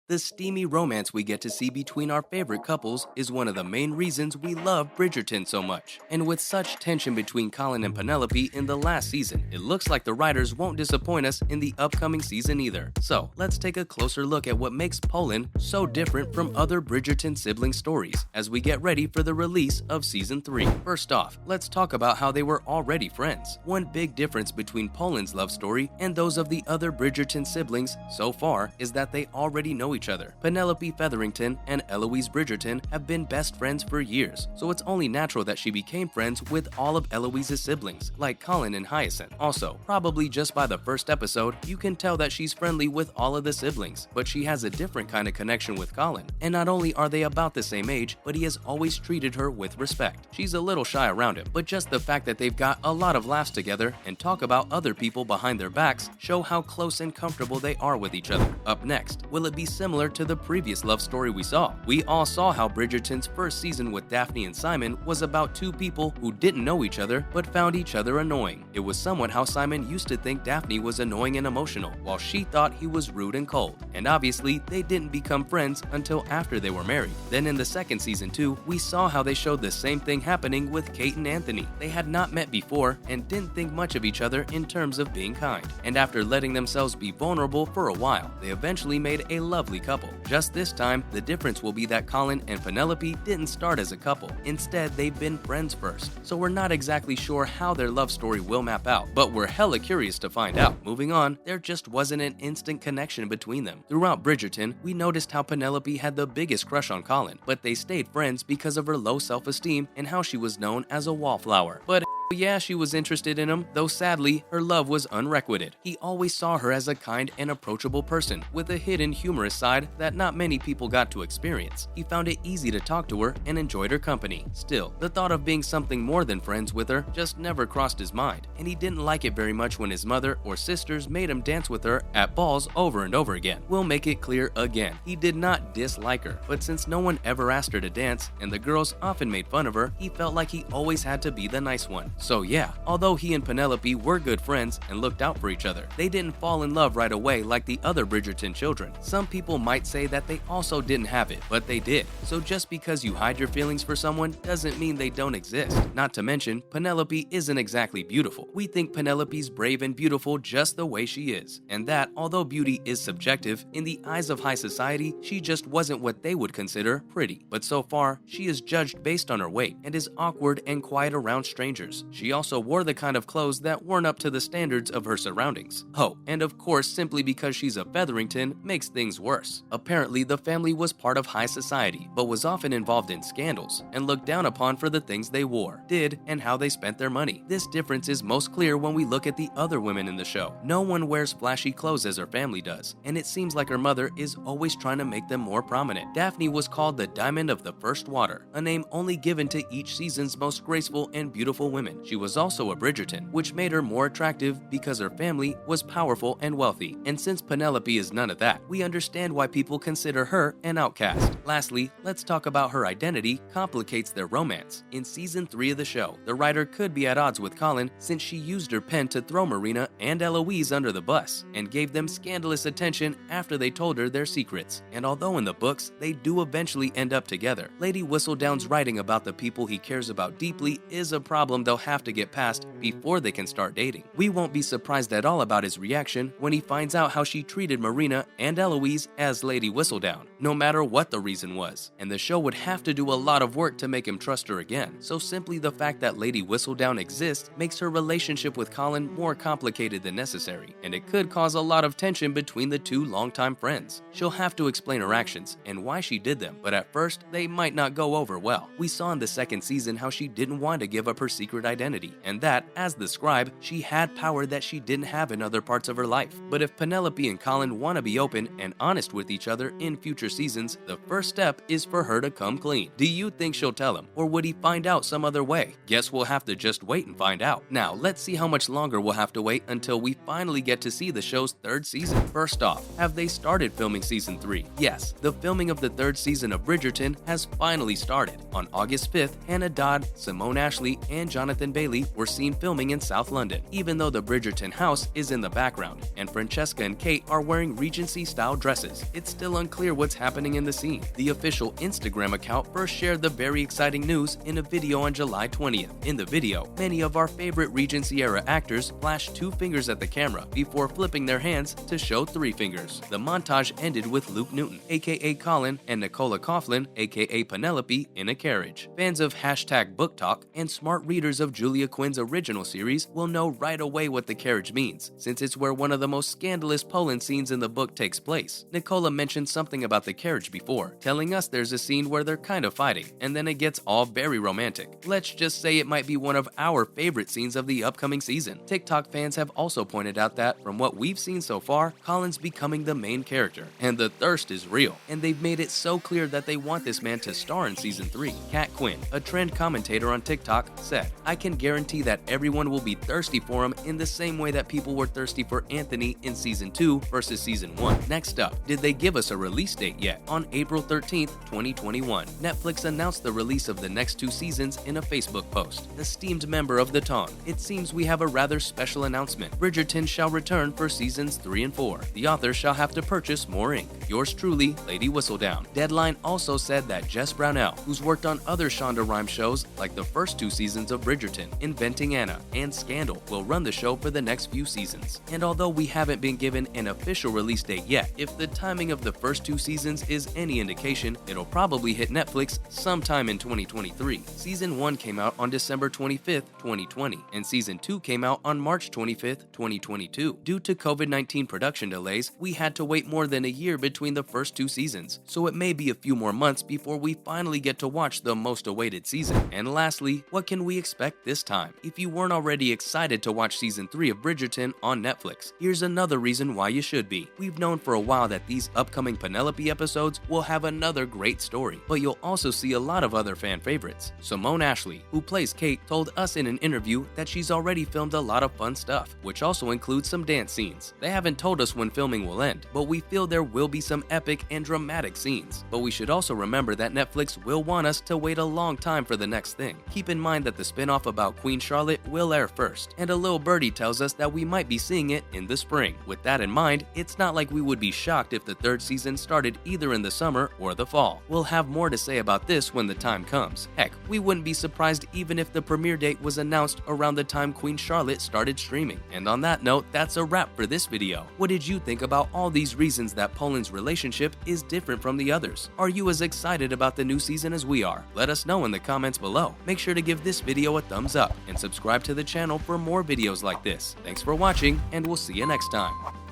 The steamy romance we get to see between our favorite couples is one of the main reasons we love Bridgerton so much. And with such tension between Colin and Penelope in the last season, it looks like the writers won't disappoint us in the upcoming season either. So, let's take a closer look at what makes Poland so different from other Bridgerton sibling stories as we get ready for the release of season 3. First off, let's talk about how they were already friends. One big difference between Poland's love story and those of the other Bridgerton siblings so far is that they already know each other. Penelope Featherington and Eloise Bridgerton have been best friends for years, so it's only natural that she became friends with all of Eloise's siblings, like Colin and Hyacinth. Also, probably just by the first episode, you can tell that she's friendly with all of the siblings, but she has a different kind of connection with Colin. And not only are they about the same age, but he has always treated her with respect. She's a little shy around him, but just the fact that they've got a lot of laughs together and talk about other people behind their backs show how close and comfortable they are with each other. Up next, will it be similar to the previous love story we saw? We all saw how Bridgerton's first season with Daphne and Simon was about two people who didn't know each other but found each other annoying. It was somewhat how Simon used to think Daphne was annoying and emotional, while she thought he was rude and cold. And obviously, they didn't become friends until after they were married. Then in the second season too, we saw how they showed the same thing happening with Kate and Anthony. They had not met before and didn't think much of each other in terms of being kind. And after letting themselves be vulnerable for a while, they eventually made a lovely couple. Just this time, the difference will be that Colin and Penelope didn't start as a couple. Instead, they've been friends first. So we're not exactly sure how their love story will map out, but we're hella curious to find out. Moving on, there just wasn't an instant connection between them. Throughout Bridgerton, we noticed how Penelope had the biggest crush on Colin, but they stayed friends because of her low self-esteem and how she was known as a wallflower. But yeah, she was interested in him, though sadly, her love was unrequited. He always saw her as a kind and approachable person, with a hidden humorous side that not many people got to experience. He found it easy to talk to her and enjoyed her company. Still, the thought of being something more than friends with her just never crossed his mind, and he didn't like it very much when his mother or sisters made him dance with her at balls over and over again. We'll make it clear again, he did not dislike her, but since no one ever asked her to dance, and the girls often made fun of her, he felt like he always had to be the nice one. So yeah, although he and Penelope were good friends and looked out for each other, they didn't fall in love right away like the other Bridgerton children. Some people might say that they also didn't have it, but they did. So just because you hide your feelings for someone doesn't mean they don't exist. Not to mention, Penelope isn't exactly beautiful. We think Penelope's brave and beautiful just the way she is, and that, although beauty is subjective, in the eyes of high society, she just wasn't what they would consider pretty. But so far, she is judged based on her weight and is awkward and quiet around strangers. She also wore the kind of clothes that weren't up to the standards of her surroundings. Oh, and of course, simply because she's a Featherington makes things worse. Apparently, the family was part of high society, but was often involved in scandals and looked down upon for the things they wore, did, and how they spent their money. This difference is most clear when we look at the other women in the show. No one wears flashy clothes as her family does, and it seems like her mother is always trying to make them more prominent. Daphne was called the Diamond of the First Water, a name only given to each season's most graceful and beautiful women. She was also a Bridgerton, which made her more attractive because her family was powerful and wealthy. And since Penelope is none of that, we understand why people consider her an outcast. Lastly, let's talk about her identity complicates their romance. In season 3 of the show, the writer could be at odds with Colin since she used her pen to throw Marina and Eloise under the bus and gave them scandalous attention after they told her their secrets. And although in the books, they do eventually end up together, Lady Whistledown's writing about the people he cares about deeply is a problem they'll have to get past before they can start dating. We won't be surprised at all about his reaction when he finds out how she treated Marina and Eloise as Lady Whistledown, no matter what the reason was. And the show would have to do a lot of work to make him trust her again. So simply the fact that Lady Whistledown exists makes her relationship with Colin more complicated than necessary, and it could cause a lot of tension between the two longtime friends. She'll have to explain her actions and why she did them, but at first, they might not go over well. We saw in the second season how she didn't want to give up her secret identity, and that, as the scribe, she had power that she didn't have in other parts of her life. But if Penelope and Colin want to be open and honest with each other in future seasons, the first step is for her to come clean. Do you think she'll tell him, or would he find out some other way? Guess we'll have to just wait and find out. Now, let's see how much longer we'll have to wait until we finally get to see the show's third season. First off, have they started filming season 3? Yes, the filming of the third season of Bridgerton has finally started. On August 5th, Hannah Dodd, Simone Ashley, and Jonathan and Bailey were seen filming in South London, even though the Bridgerton house is in the background, and Francesca and Kate are wearing Regency-style dresses. It's still unclear what's happening in the scene. The official Instagram account first shared the very exciting news in a video on July 20th. In the video, many of our favorite Regency-era actors flashed 2 fingers at the camera before flipping their hands to show 3 fingers. The montage ended with Luke Newton, aka Colin, and Nicola Coughlan, aka Penelope, in a carriage. Fans of #BookTalk and smart readers of Julia Quinn's original series will know right away what the carriage means, since it's where one of the most scandalous Poland scenes in the book takes place. Nicola mentioned something about the carriage before, telling us there's a scene where they're kind of fighting, and then it gets all very romantic. Let's just say it might be one of our favorite scenes of the upcoming season. TikTok fans have also pointed out that, from what we've seen so far, Colin's becoming the main character, and the thirst is real, and they've made it so clear that they want this man to star in Season 3. Kat Quinn, a trend commentator on TikTok, said, "I can guarantee that everyone will be thirsty for him in the same way that people were thirsty for Anthony in Season 2 versus Season 1. Next up, did they give us a release date yet? On April 13th, 2021, Netflix announced the release of the next 2 seasons in a Facebook post. Esteemed member of the Tong, it seems we have a rather special announcement. Bridgerton shall return for Seasons 3 and 4. The author shall have to purchase more ink. Yours truly, Lady Whistledown." Deadline also said that Jess Brownell, who's worked on other Shonda Rhimes shows like the first 2 seasons of Bridgerton, Inventing Anna, and Scandal, will run the show for the next few seasons. And although we haven't been given an official release date yet, if the timing of the first 2 seasons is any indication, it'll probably hit Netflix sometime in 2023. Season 1 came out on December 25th, 2020, and Season 2 came out on March 25th, 2022. Due to COVID-19 production delays, we had to wait more than a year between the first 2 seasons, so it may be a few more months before we finally get to watch the most awaited season. And lastly, what can we expect this time? If you weren't already excited to watch Season 3 of Bridgerton on Netflix, here's another reason why you should be. We've known for a while that these upcoming Penelope episodes will have another great story, but you'll also see a lot of other fan favorites. Simone Ashley, who plays Kate, told us in an interview that she's already filmed a lot of fun stuff, which also includes some dance scenes. They haven't told us when filming will end, but we feel there will be some epic and dramatic scenes. But we should also remember that Netflix will want us to wait a long time for the next thing. Keep in mind that the spin-off about Queen Charlotte will air first, and a little birdie tells us that we might be seeing it in the spring. With that in mind, it's not like we would be shocked if the 3rd season started either in the summer or the fall. We'll have more to say about this when the time comes. Heck, we wouldn't be surprised even if the premiere date was announced around the time Queen Charlotte started streaming. And on that note, that's a wrap for this video. What did you think about all these reasons that Poland's relationship is different from the others? Are you as excited about the new season as we are? Let us know in the comments below. Make sure to give this video a thumbs up and subscribe to the channel for more videos like this. Thanks for watching, and we'll see you next time.